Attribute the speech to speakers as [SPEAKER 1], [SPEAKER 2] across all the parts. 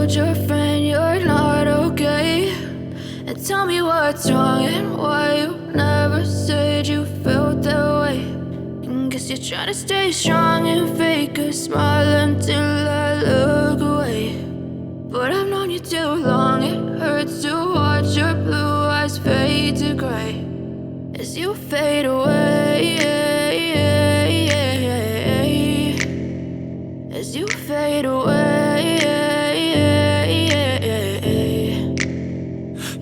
[SPEAKER 1] told your friend you're not okay? And tell me what's wrong and why you never said you felt that way. And guess you're trying to stay strong and fake a smile until I look away. But I've known you too long, it hurts to watch your blue eyes fade to gray as you fade away, as you fade away.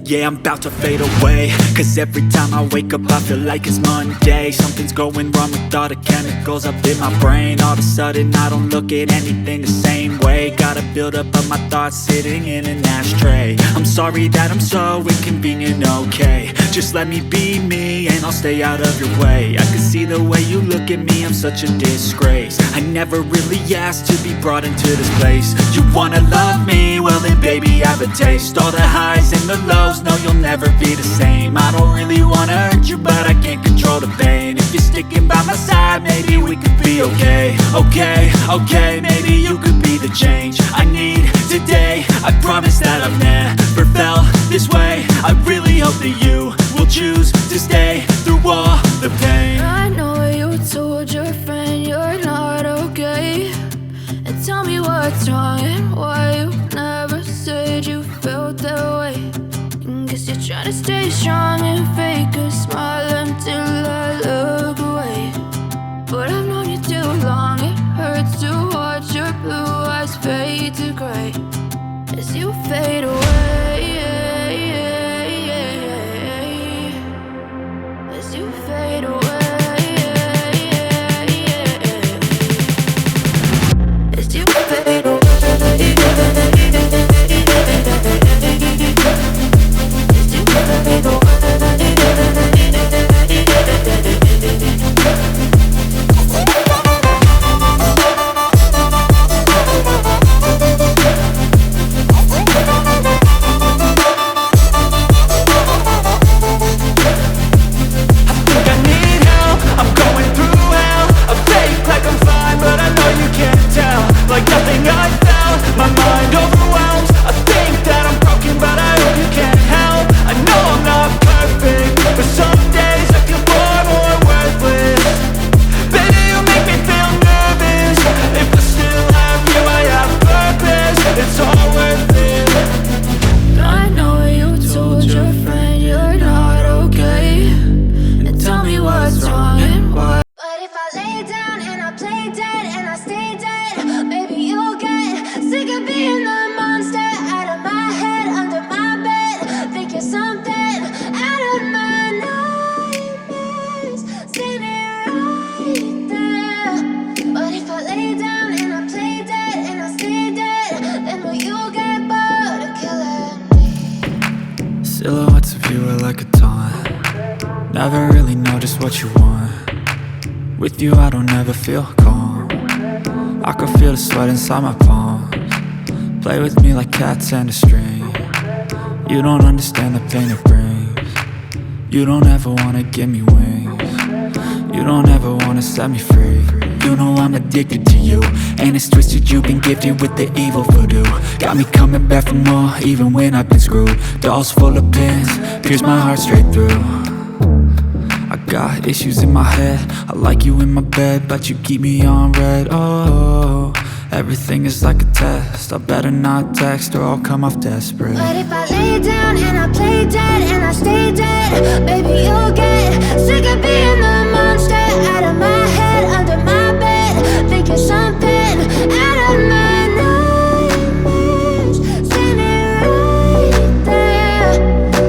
[SPEAKER 2] Yeah, I'm about to fade away, cause every time I wake up I feel like it's Monday. Something's going wrong with all the chemicals up in my brain. All of a sudden I don't look at anything the same way. Gotta build up of my thoughts sitting in an ashtray. I'm sorry that I'm so inconvenient, okay? Just let me be me and I'll stay out of your way. I can see the way you look at me, I'm such a disgrace. I never really asked to be brought into this place. You wanna love me? Well then baby I have a taste. All the highs and the lows, no you'll never be the same. I don't really wanna hurt you but I can't control the pain. If you're sticking by my side maybe we could be okay. Okay, maybe you could be the change I need today. I promise that I've never felt this way. I really hope that you will choose to stay through all the pain.
[SPEAKER 1] I know you told your friend you're not okay. And tell me what's wrong and why you never said you felt that way. And guess you're trying to stay strong and fake a smile until I look away. But I've known you too long, it hurts to watch your blue eyes fade to gray as you fade away, as you fade away, as you fade away.
[SPEAKER 2] Silhouettes of you are like a taunt. Never really know just what you want. With you I don't ever feel calm. I can feel the sweat inside my palms. Play with me like cats and a string. You don't understand the pain it brings. You don't ever wanna give me wings. You don't ever wanna set me free. You know I'm addicted to you, and it's twisted, you've been gifted with the evil voodoo. Got me coming back for more, even when I've been screwed. Dolls full of pins, pierce my heart straight through. I got issues in my head, I like you in my bed, but you keep me on red. Oh, everything is like a test, I better not text or I'll come off desperate.
[SPEAKER 1] But if I lay down and I play dead and I stay dead, baby you'll get sick of being the monster out of my head, under my bed, thinking something out of my nightmares, standing right there.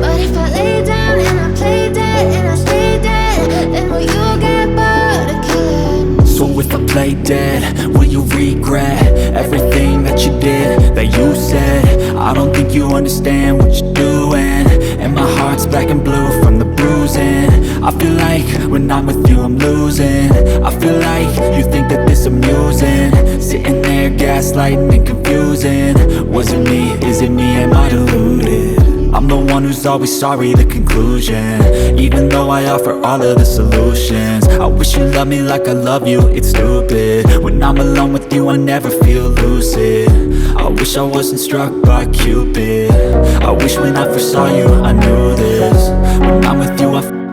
[SPEAKER 1] But if I lay down and I play dead and I stay dead, then will you get bored of killing me?
[SPEAKER 2] So if I play dead, will you regret everything that you did, that you said? I don't think you understand what you're doing, and my heart's black and blue from the bruising. I feel like when I'm with you I'm losing. I feel like you think that this amusing, sitting there gaslighting and confusing. Was it me? Is it me? Am I deluded? I'm the one who's always sorry, the conclusion. Even though I offer all of the solutions, I wish you loved me like I love you, it's stupid. When I'm alone with you, I never feel lucid. I wish I wasn't struck by Cupid. I wish when I first saw you, I knew this. When I'm with you, I